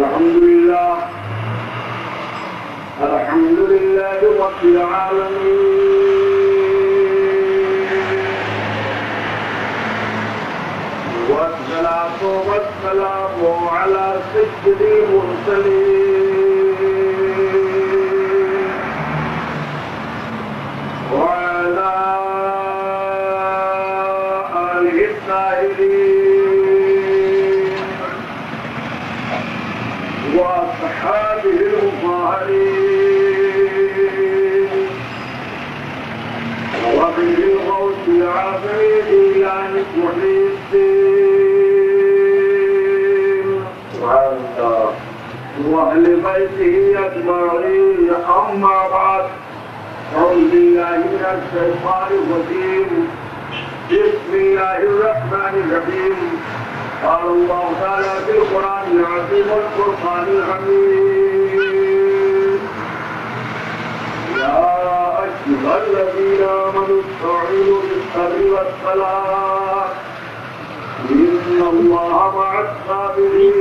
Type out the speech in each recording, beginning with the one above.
الحمد لله رب العالمين، والصلاة والسلام على سيد المرسلين وعلى آله الطاهرين وأصحابه المطهرين وبه الغوث العظيم إلى محيي الدين وأهل بيته أجمعين. أما بعد، أعوذ بالله من الشيطان الرجيم. بسم الله الرحمن الرحيم. قال الله تعالى في القرآن العظيم والفرقان الحميد: يا أيها الذين آمنوا استعينوا بالصبر والصلاة إن الله مع الصابرين.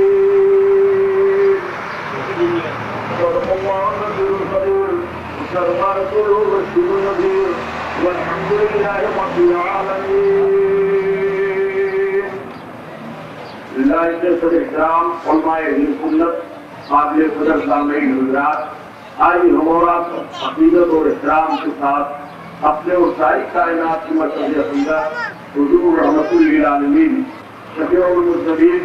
صدق الله النبي الكريم وصدق رسوله الرشيد النذير، والحمد لله رب العالمين. اللہ کے صدر احترام علماء سنت قابل قدر سامعین حضرات، آج ہمارا عقیدت اور احترام کے ساتھ اپنے اور ساری کائنات کی مرکزی عقیدت حضور رحمت للعالمین شفیع المذنبین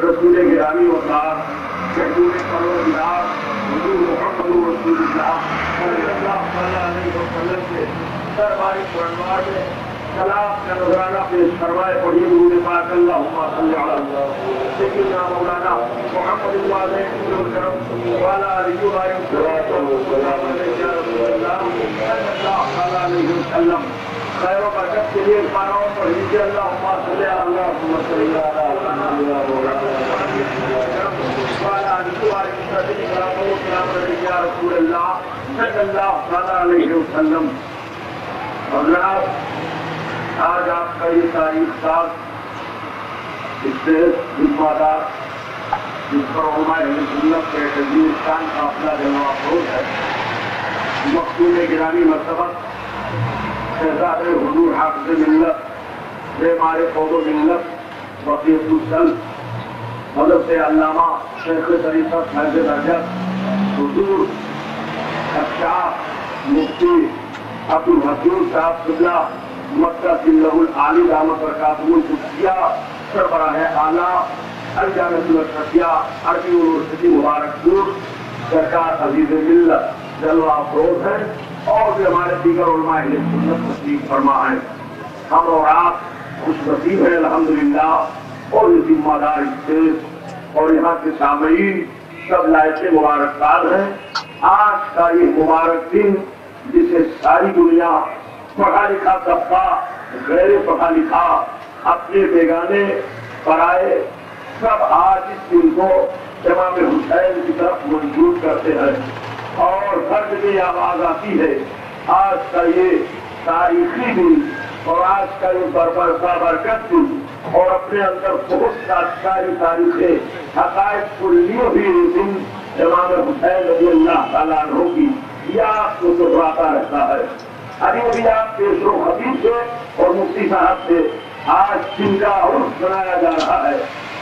رسول گرامی وقار شہدور پروردگار حضور محمد رسول اللہ صلی اللہ علیہ وسلم سے درباری قرآن میں سلام کا نظرانہ پیش کروائے. پڑھی درود پاک اللہم صلی علی سیدنا مولانا محمد وعلى آلہ وسلم. خیر و برکت کے لیے پاراؤں پر لیجیے اللہم صلی علی رسول اللہ صلی اللہ علیہ وسلم. حضرات، آج آپ کا یہ تاریخ سال اس سے ذمہ دار جس پر علماء اہل سنت کے تجزیہ شان کا اپنا جواب افروز ہے، مقبول گرامی مرتبہ شہزادے حضور حافظ ملت معمار قوم و ملت وقیت السلف حضرت علامہ شیخ طریقت فیض برجت حضور کشاف مفتی عبدالحکیم صاحب قبلہ مکہ ذلہ العالی دامت برکاتہ القدسیہ سربراہ اعلیٰ الجامعۃ الاشرفیہ عربی یونیورسٹی مبارکپور سرکار عزیز ملت جلوہ افروز ہیں، اور بھی ہمارے دیگر علماء اہل سنت تشریف فرما ہیں. ہم اور آپ خوش نصیب ہیں الحمدللہ، اور یہ ذمہ دار اسٹیج اور یہاں کے سامعین سب لائق مبارکباد ہیں. آج کا یہ مبارک دن جسے ساری دنیا پڑھا لکھا طبقہ غیر پڑھا لکھا اپنے بیگانے پرائے سب آج اس دن کو امام حسین کی طرف منظور کرتے ہیں، اور ہر جگہ آواز آتی ہے آج کا یہ تاریخی دن اور آج کا یہ برکت دن، اور اپنے اندر بہت ساری تاریخیں حقائق کلیوں بھی یہ دن امام حسین رضی اللہ تعالیٰ عنہ کی یاد کو دہراتا رہتا ہے. ابھی آپ پیش و خطیب سے اور مفتی صاحب سے آج دن کا عرس منایا جا رہا ہے.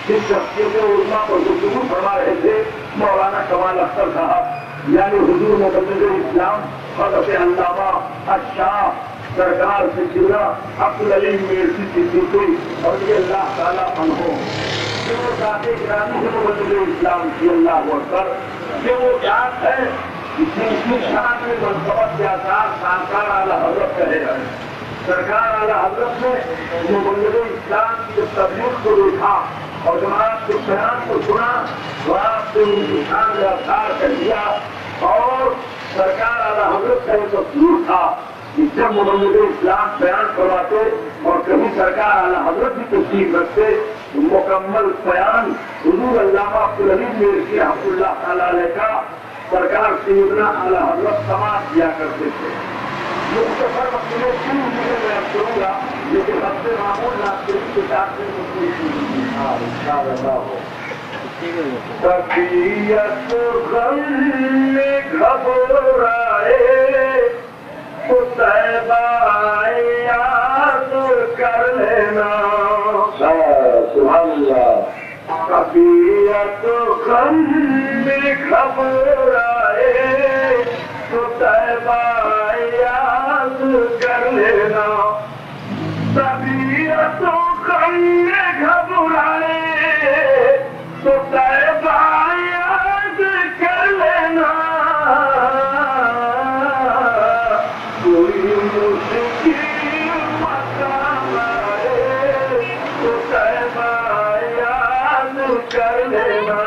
جس شخصیت علماء پر گفتگو فرما رہے تھے مولانا کمال اختر صاحب، یعنی حضور مبلغ اسلام حضرت علامہ الشاہ سرکار سیدنا عبدالعلیم میرسی صدیقی رضی اللہ تعالیٰ عنہ، کہ وہ ذات گرامی سے مبلغ اسلام کی اللہ اکبر، کہ وہ ذات ہے جس کی شان میں منصبت کے آثار سرکار اعلیٰ حضرت کہے ہیں. سرکار اعلیٰ حضرت نے مبلغ اسلام کی تبلیغ کو دیکھا اور جماعت کے بیان کو سنا تو آپ سے ان کی شان میں آثار کر دیا. اور سرکار اعلیٰ حضرت کا یہ تصور تھا کہ جب مبلغ اسلام بیان کرواتے اور کبھی سرکار اعلیٰ حضرت بھی تشریف رکھتے تو مکمل بیان حضور علامہ عبدالعلیم میرسی رحمۃ اللہ تعالیٰ علیہ کا سرکار سیدنا اعلیٰ حضرت سماعت کیا کرتے تھے. مختصر مقصد 3 چیزیں میں کروں گا لیکن ہم سے معمول ناظرین کے ساتھ میں طبیعت غم میں گھبرائے تو طیبہ یاد کر لینا. سبحان اللہ. طبیعت غم میں گھبرائے تو طیبہ یاد کر لینا. طبیعت غم میں گھبرائے تو طیبہ یاد کر لینا. کوئی مشکل مقام آئے تو طیبہ یاد کر لینا.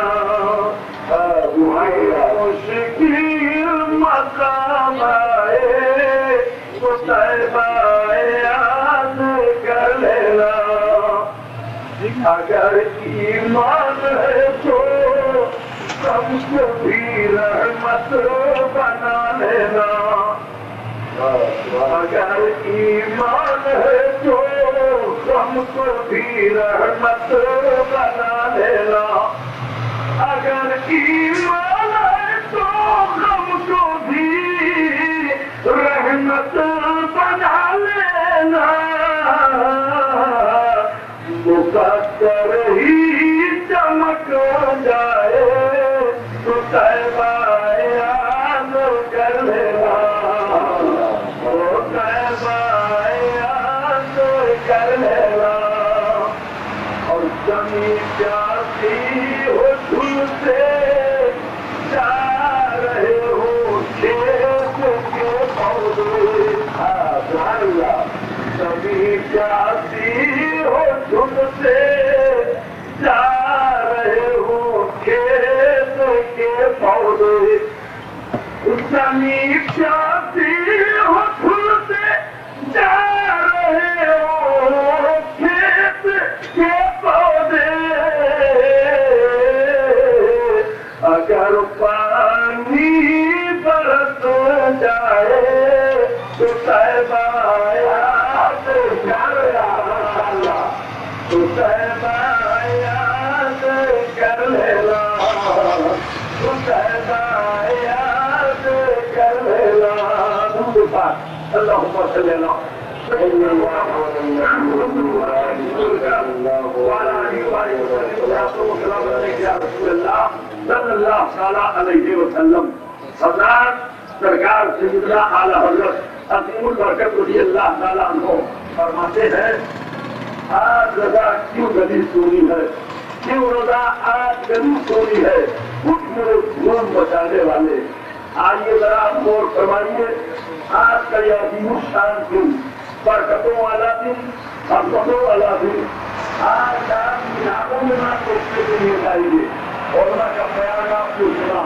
کوئی مشکل مقام آئے تو طیبہ یاد کر لینا. اگر ایمان ہے تو ہم کو بھی رحمت بنا لینا. اگر ایمان ہے تو ہم کو بھی رحمت بنا لینا. اگر ایمان ہے تو ہم کو بھی رحمت بنا لینا. مقدر ہی چمک جائے تو طیبہ یاد کر لینا. طیبہ یاد کر لینا. اور زمین جاتی ہو دھل سے جا رہے ہو کھیت کے پودے. زمین جاتی ہو دھل سے جا رہے ہو کھیت کے پودے. زمین جاتی ہو دھل سے جا رہے ہو کھیت کے پودے. اگر پانی برس جائے تو طیبہ یاد کر لینا. تو طیبہ یاد کر لینا. تو طیبہ یاد کر لینا. اللہم صلی اللہ صلی اللہ علیہ وسلم. سردار سرکار سیدنا اعلیٰ حضرت عظیم البرکت رضی اللہ تعالیٰ عنہ فرماتے ہیں آج رضا کیوں گلی سونی ہے. کیوں رضا آج گلی سونی ہے. کچھ میرے دھوم بچانے والے آئیے ذرا غور فرمائیے. آج کا یہ عظیم الشان دن برکتوں والا دن رحمتوں والا دن. آج آپ کتابوں میں نہ سوچنے کے لیے جائیے. علماء کا بیان آپ کو سنا.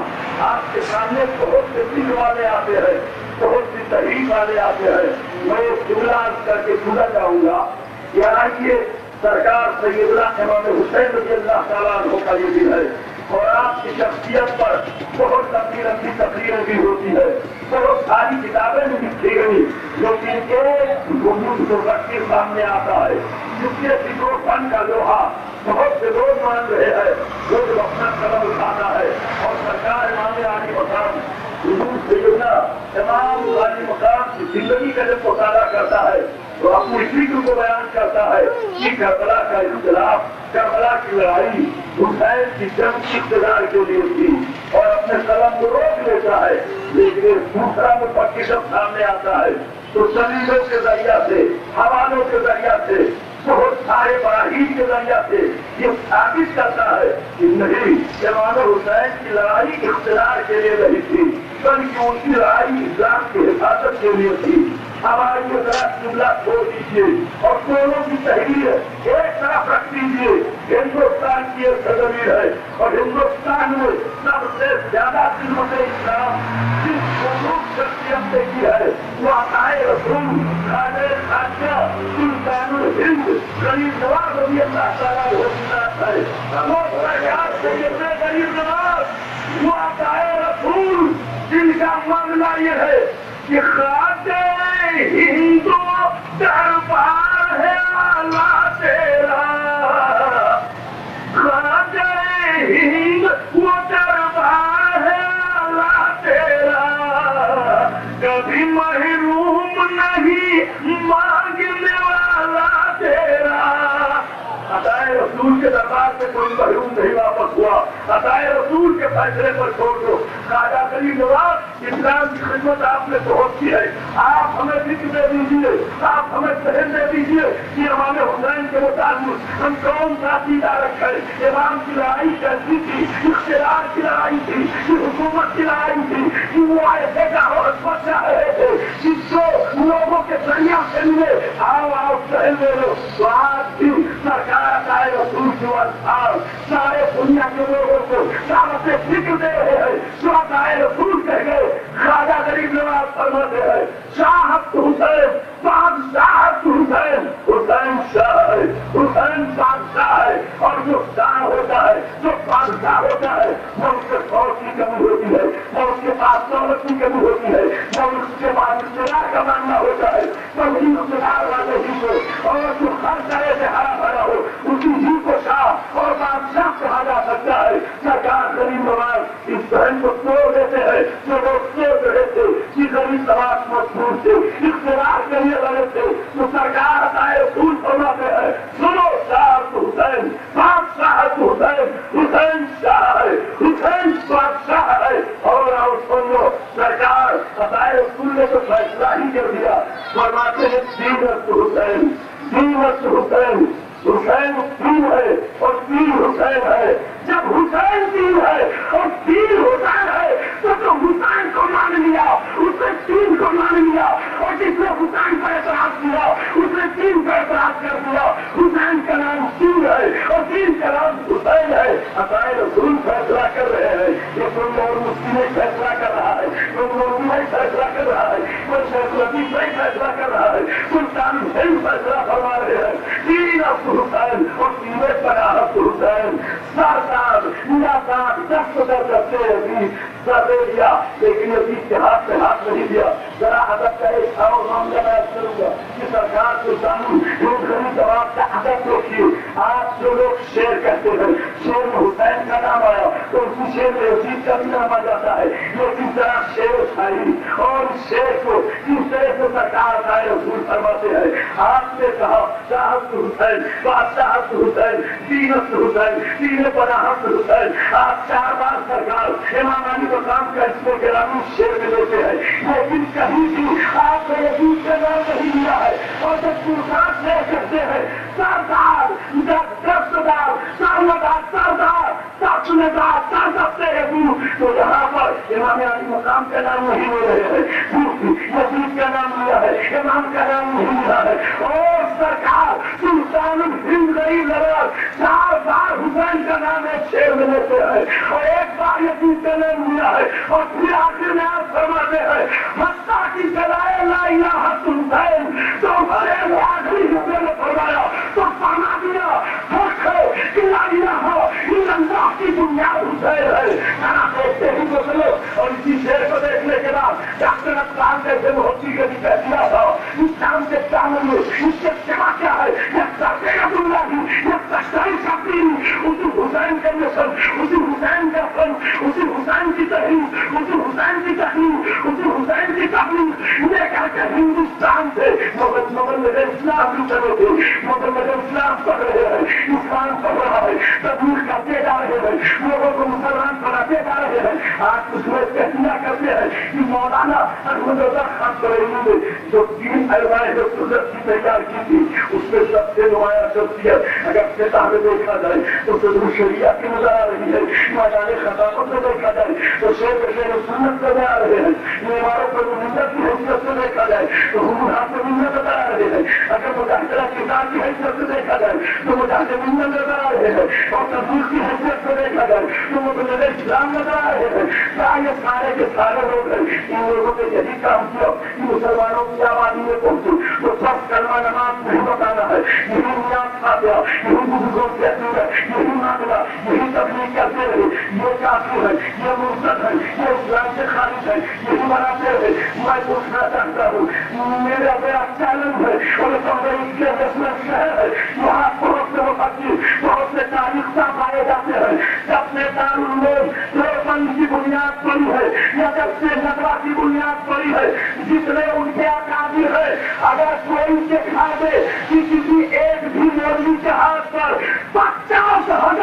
آپ کے سامنے بہت سے دل والے آتے ہیں, بہت سی تحریک والے آتے ہیں. میں ایک جملہ عرض کر کے بھولا جاؤں گا. یہ آئیے سرکار سیدنا امام حسین رضی اللہ تعالیٰ عنہ کا یہ دن ہے اور آپ کی شخصیت پر بہت لمبی لمبی تقریریں بھی ہوتی ہے. بہت ساری کتابیں بھی لکھی گئی جو کہ ایک گمنگ صورت کے سامنے آتا ہے جس کے فکر و فن کا لوہا بہت سے لوگ مان رہے ہیں. وہ جو اپنا قدم اٹھاتا ہے اور سرکار امام عالی مقام حضور سیدنا امام عالی مقام کی زندگی کا جب مطالعہ کرتا ہے تو اپنی فکر کو بیان کرتا ہے کہ کربلا کا اختلاف, کربلا کی لڑائی حسین کی جنگ اقتدار کے لیے تھی اور اپنے قلم کو روک لیتا ہے. لیکن دوسرا مفکر جب سامنے آتا ہے تو دلیلوں کے ذریعہ سے, حوالوں کے ذریعہ سے, بہت سارے براہین کے ذریعہ سے یہ ثابت کرتا ہے کہ نہیں, امام حسین کی لڑائی اقتدار کے لیے نہیں تھی بلکہ ان کی لڑائی اسلام کی حفاظت کے لیے تھی. ہماری یہ ذرا جملہ چھوڑ دیجیے اور دونوں کی تحریر ایک طرف رکھ دیجیے. ہندوستان کی ایک تدبیر ہے اور ہندوستان میں سب سے زیادہ خدمت اسلام جس خصوص شخصیت نے کی ہے وہ عطائے رسول خواجہ خواجہ سلطان الہند غریب نواز رضی اللہ تعالیٰ عنہ ہے. وہ سرکار سیدنا غریب نواز وہ عطائے رسول جن کا معاملہ یہ ہے کہ خواجہ ہندو دربار ہے آلہ تیرا. خواجہ کوئی محروم نہیں واپس ہوا. عطائے رسول کے فیصلے پر چھوڑ دو. خواجہ غریب نواز اسلام کی خدمت آپ نے بہت کی ہے. آپ ہمیں ذکر دے دیجیے, آپ ہمیں ذہن دے دیجیے کہ امام حسین کے متعلق ہم کون سا عقیدہ رکھے. امام کی لڑائی کیسی تھی, اختیار کی لڑائی تھی, حکومت کی لڑائی تھی, کہ وہ ایسے کا عصمت چاہ رہے تھے جس کو لوگوں کے درمیان سے ملے. آؤ ذہن دے لو. تو آج بھی سرکار آئے رسول کے الفاظ سارے دنیا کے لوگوں کو دعوت ذکر دے رہے ہیں. جو آئے رسول کہہ گئے. خواجہ غریب نواز فرماتے ہیں شاہد حسین بادشاہت حسین. حسین شاہ ہے, حسین بادشاہ ہے, اور جو شاہ ہوتا ہے, جو بادشاہ ہوتا ہے, وہ اس کے فوج کی کمی ہوتی ہے, وہ اس کے پاس دولت کی کمی ہوتی ہے, وہ اس کے پاس اقتدار کا ماننا ہوتا ہے. تو اسی اقتدار والے ہی کو, اور جو ہر طرح سے ہرا بھرا ہو, اسی ہی کو شاہ اور بادشاہ کہا جا سکتا ہے. سرکار غریب نواز اس بہن کو توڑ دیتے ہیں جو لوگ سوچ رہے تھے کہ غریب نواز مجبور تھے, اقتدار کے لیے لڑے تھے. تو سرکار عطائے رسول فرماتے ہیں سنو شاہد حسین بادشاہت حسین. حسین شاہ ہے, حسین بادشاہ ہے. اور سن لو سرکار عطائے رسول نے تو فیصلہ ہی کر دیا. فرماتے ہیں سیرت حسین, سیرت حسین. حسین تین ہے اور تین حسین ہے. جب حسین تین ہے اور تین حسین ہے تو حسین کو مان لیا, اس نے تین کو مان لیا, اور جس نے حسین پر اعتراض کیا اس نے تین کا اعتراض کر دیا. حسین کا نام تین ہے اور تین کا نام حسین ہے. عطائے رسول فیصلہ کر رہے ہیں. یہ کوئی اور مفتی نہیں فیصلہ کر رہا ہے, کوئی مولوی نہیں فیصلہ کر رہا ہے, کوئی شیخ لطیف نہیں فیصلہ کر رہا ہے, سلطان حسین فیصلہ فرما رہے ہیں. تین حسین اور تین براہت حسین. سردار ناساد دست در دستے ابھی سر دے دیا, لیکن ابھی کے ہاتھ سے ہاتھ نہیں دیا. ذرا ادب کا ایک اور معاملہ میں کروں گا کہ سرکار کو جانوں لوگ غریب جواب کا ادب دیکھیے. آج جو لوگ شیر کہتے ہیں, شیر میں حسین کا نام آیا تو اسی شیر میں یزید کا بھی نام آ جاتا ہے. لیکن ذرا شیر اٹھائی اور شیر کو کس طرح سے سرکار کا رسول فرماتے ہیں. آپ نے کہا شاہد حسین بادشاہت حسین, دینت حسین, دین پناہت حسین. آپ چار بار سرکار امام علی مقام کا اس میں گرامی شیر میں لیتے ہیں, لیکن کہیں بھی آپ نے یزید کا نام نہیں لیا ہے. اور جب پرکاش لے کرتے ہیں سردار دستدار سرمدار سردار سردار سردتے یزید, تو یہاں پر امام علی مقام کا نام نہیں لے رہے ہیں, یزید کا نام لیا ہے, امام کا نام نہیں لیا ہے. اور سرکار سلطان ہند غریب نواز چار بار حسین کا نام ایک شیر میں لیتے ہیں اور ایک بار یزید کا نام لیا ہے. اور پھر آخر میں آپ فرماتے ہیں حتیٰ کی جلائے لا الہ حسین, تو بڑے آخری حصے میں فرمایا تو فرما دیا حق ہے کہ لا الہ الا اللہ کی بنیاد حسین ہے. کھانا دیکھتے ہی تو چلو. اور اسی شیر کو دیکھنے کے بعد ڈاکٹر اسلام جیسے محتی کا بھی کہہ دیا تھا اسلام کے دامن میں اس کے سوا کیا ہے, یہ سرکے عبداللہ کی, یہ سچائی شکتی, اسی حسین کا نسل, اسی حسین کا فن, اسی حسین کی تحریر, اسی حسین کی تحریر, اسی حسین کی تحریر لے کر کے ہندوستان سے مغل اسلام بھی چلے تھے. مغل اسلام پڑھ رہے ہیں, اسلام پڑھ رہا ہے, تبلیغ کرتے جا رہے ہیں, لوگوں کو مسلمان بناتے جا رہے ہیں. آج کچھ لوگ کہنا کرتے ہیں کہ مولانا احمد رضا خان بریلوی نے جو تین علمائے قدرت کی تیار کی تھی اس میں سب سے نمایاں شخصیت اگر فقہ میں دیکھا جائے تو صدر شریعت کی نظر آ رہی ہے, میدان خطابت میں دیکھا جائے تو شیخ سنت نظر آ رہے ہیں, اماموں پر منت کی حیثیت سے دیکھا جائے تو حکمران پر منت نظر آ رہے ہیں, اگر مجاہدہ کتاب کی حیثیت سے دیکھا جائے تو مجاہد منت نظر آ رہے ہیں, اور تبلیغ کی حیثیت سے دیکھا جائے تو مبلغ اسلام نظر آ رہے ہیں. یہ سارے کے سارے لوگ ہیں. ان لوگوں نے یہی کام کیا کہ مسلمانوں کی آبادی میں پہنچے تو سب کلمہ نماز نہیں بتانا ہے, یہی نیاز کھا گیا, یہی بزرگوں سے یہی معاملہ, یہی تبلیغ کرتے رہے. یہ کافر ہے, یہ مرتد ہے, یہ اسلام سے خارج ہے, یہی بناتے رہے. میں پوچھنا چاہتا ہوں, میرا بڑا چیلنج ہے اور اس کے رسم شہر ہے, یہاں بہت سے مفکر, بہت سے تاریخ پائے جاتے ہیں. جب سے دارالعلوم دیوبند کی بنیاد پڑی ہے یا جب سے ندوہ کی بنیاد پڑی ہے, جتنے ان کے اکابر ہے, اگر کوئی دکھا دے کہ کسی ایک بھی مولوی کے ہاتھ پر 50,000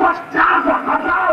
50,000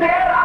13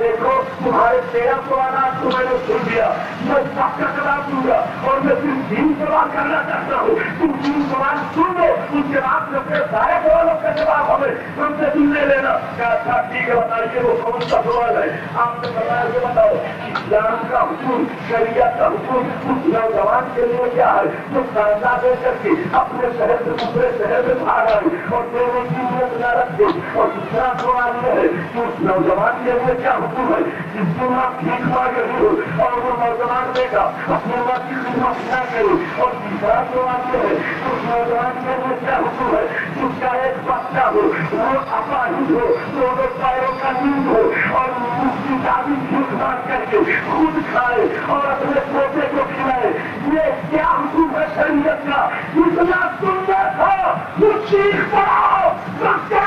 دیکھو تمہارے 13 سوالات کو میں نے سن لیا، میں سب کا جواب دوں گا اور میں صرف 3 سوال کرنا چاہتا ہوں، تم 3 سوال سن لو، اس کے بعد میں اپنے سارے سوالوں کا جواب ہمیں ہم سے سننے لینا۔ کیا اچھا ٹھیک ہے، بتائیے وہ کون سا سوال ہے؟ آپ نے بتایا کہ بتاؤ اسلام کا حکم، شریعت کا حکم اس نوجوان کے لیے کیا ہے جو قرضہ دے کر کے اپنے شہر سے دوسرے شہر میں بھاگ آئی اور دونوں کی نیت نہ رکھے؟ اور دوسرا سوال یہ ہے کہ اس نوجوان کے لیے کیا حکم ہے جس دن آپ بھیک مانگ رہی ہو اور وہ نوجوان دے گا اپنے ماں کی خدمت نہ کرے؟ اور تیسرا سوال یہ ہے کہ اس نوجوان کے لیے کیا حکم ہے جس کا ایک بچہ ہو، وہ اپاہج ہو، دونوں پیروں کا نیند ہو اور اس کی دادی بھیک مانگ کر کے خود کھائے اور اپنے پوتے کو کھلائے؟ یہ کیا حکم ہے شریعت کا؟ اتنا سننا تھا وہ چیخ پڑاؤ مکہ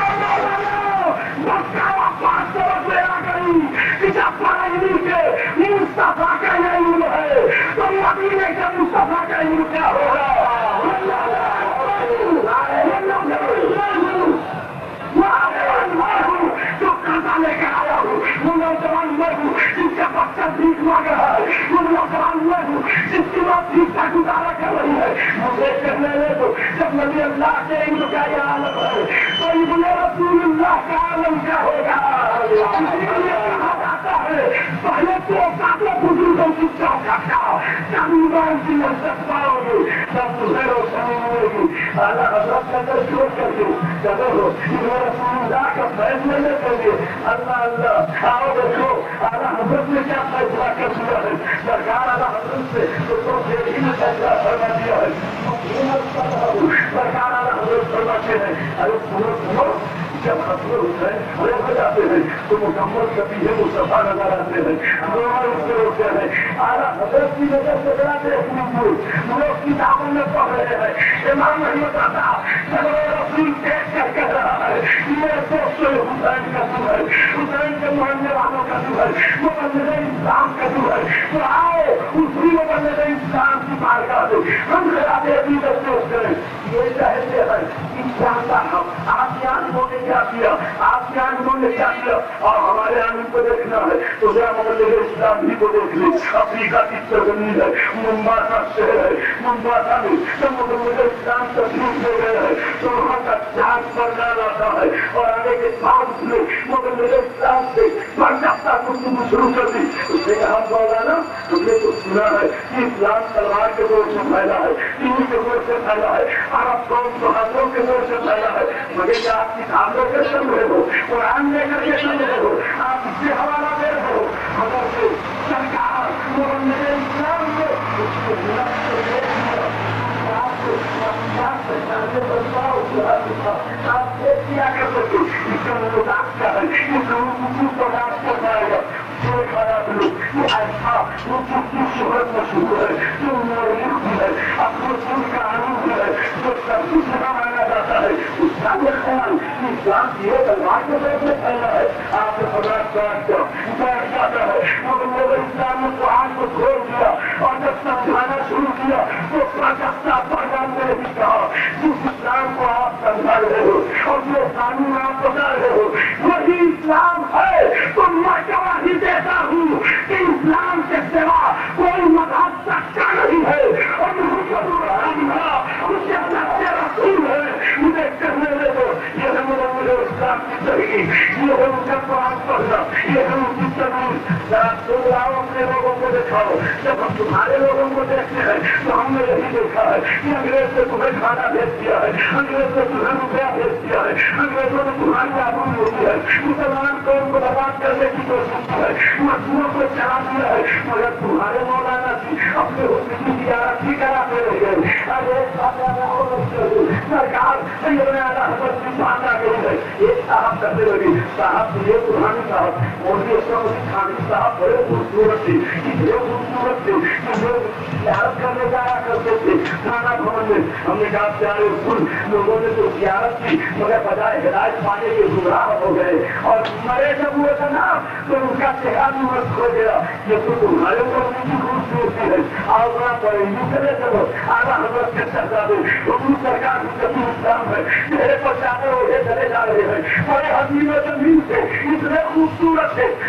پانچ طرف لے آ گئی کہ جب پڑھائی کے مصطفیٰ کا یہ علم ہے تو مدینے کے مصطفیٰ کا علم کیا ہوگا؟ جو قرضہ لے کر آیا ہوں وہ نوجوان میں ہوں جس کا بچہ بھیک مانگ رہا ہے، وہ نوجوان میں ہوں جس کی ماں بھیک کا گزارا کر رہی ہے۔ مجھے کرنے لے دو، جب نبی اللہ کے علم کا یہ عالم ہے تو ابن رسول اللہ کا عالم کیا ہوگا؟ کہا جاتا ہے پہلے تو کافی بزرگوں کی چوکٹ کا جب ایمان کی لذت پاؤ گے تب تمہیں روشنی ملے گی۔ اعلیٰ حضرت کا در چھوڑ کر کے چلو ابن رسول اللہ کا فیصلے لے کر کے اللہ اللہ آؤ دیکھو اعلیٰ حضرت نے کیا فیصلہ کر دیا ہے۔ سرکار اعلیٰ حضرت سے تو دیر ہی میں فیصلہ فرما دیا ہے۔ سرکار اعلیٰ حضرت فرماتے ہیں ارے سنو جب حسن حسین کھڑے ہو جاتے ہیں تو مکمل شفیع مصطفیٰ نظر آتے ہیں، دونوں اس سے ہوتے ہیں۔ اعلیٰ حضرت کی نظر سے بڑا دیکھنے کو لوگ کتابوں میں پڑھ رہے ہیں۔ امام احمد آتا جب رسول دیکھ کر کہہ رہا ہے میرے دوستوں حسین کا تو ہے، حسین کے ماننے والوں کا تو ہے، مبلغ اسلام کا تو ہے، تو آؤ اسی مبلغ اسلام کی بارگاہ میں ہم خلاف عقیدت پیش کریں۔ یہ کہتے ہیں اسلام کا ہم آسیان نے کیا کیا، آسیان نے کیا کیا، اور ہمارے آنے کو دیکھنا ہے تو ذرا مبلغ اسلام بھی کو دیکھ لیں۔ افریقہ کی سرزمین ہے، ممباسا شہر ہے، ممباسا میں جب مبلغ اسلام تشریف لے گئے ہیں تو وہاں کا چاند پردہ لاتا ہے اور آنے کے بعد اس نے مبلغ اسلام سے پردہ گفتگو شروع کر دی۔ اس نے کہا مولانا تم نے تو سنا ہے کہ اسلام تلوار کے دور سے پھیلا ہے، تیر کے دور سے پھیلا ہے، عرب قوم بہادروں کے دور سے پھیلا ہے، مگر کیا آپ کتابوں کے چل رہے ہو، قرآن لے کر کے چل رہے ہو، آپ اس سے حوالہ دے رہے ہو؟ مگر سے سرکار مبلغ اسلام کو اس کو ملک سے دیکھ لیا، آپ دیکھ کیا کر سکتے اس کا مذاق کیا ہے، اس لوگوں کو برداشت کر پائے گا؟ یہ ایسا وہ کس کی شہرت مشہور ہے، جو مورخ بھی ہے، اپنے خود کا عالم بھی ہے، جو سب کچھ مانا جاتا ہے، اس کا یہ خیال کہ اسلام کی ایک تلوار کے طور میں پھیلا ہے، آپ کو بیٹھ جاتا ہے۔ مگر اسلام نے قرآن کو کھول دیا اور جب سمجھانا شروع کیا تو پرجستا پردان نے بھی کہا جس اسلام کو آپ سمجھا رہے ہو اور جو قانون آپ بتا رہے ہو وہی اسلام ہے، تو میں گواہی دیتا ہوں کہ اسلام کے سوا کوئی مذہب سچا نہیں ہے اور رسول ہے۔ مجھے کہنے لے دو یہ ہے مبلغ اسلام کی تحقیق، یہ ہے ان کا قرآن پڑھنا، یہ ہے ان کی تبلیغ۔ ذرا تم لاؤ اپنے لوگوں کو دکھاؤ۔ جب ہم تمہارے لوگوں کو دیکھتے ہیں تو ہم نے یہی دیکھا ہے کہ انگریز نے تمہیں کھانا بھیج دیا ہے، انگریز نے تمہیں روپیہ بھیج دیا ہے، انگریزوں نے تمہاری آبرو لوٹی ہے، مسلمان قوم کو برباد کرنے کی کوشش کی ہے، مسجدوں کو چلا دیا ہے، مگر تمہارے مولانا جی اپنے حکم کی زیارت بھی کراتے رہے ہیں۔ اب ایک بات سرکار سیدنا اعلیٰ حضرت کی بات آ گئی ہے، ایک صاحب کرتے لگے صاحب یہ قرآن صاحب مولوی اسلام خانی صاحب بڑے خوبصورت تھے، اتنے خوبصورت تھے کہ لوگ زیارت کرنے جایا کرتے تھے تھانہ بھون میں۔ ہم نے کہا پیارے حضور لوگوں نے تو زیارت کی مگر بجائے ہدایت پانے کے گمراہ ہو گئے اور مرے جب ہوئے تھا نا تو ان کا چہرہ بھی مست ہو گیا۔ یہ تو تمہارے مولوی کی خوبصورتی ہے، آؤ بڑا پڑے چلے چلو اعلیٰ حضرت کے شہزادے حضور سرکار حجت الاسلام ہے، میرے پہچانے ہوئے چلے جا رہے ہیں، بڑے حسین و جمیل سے اتنے خوبصورت تھے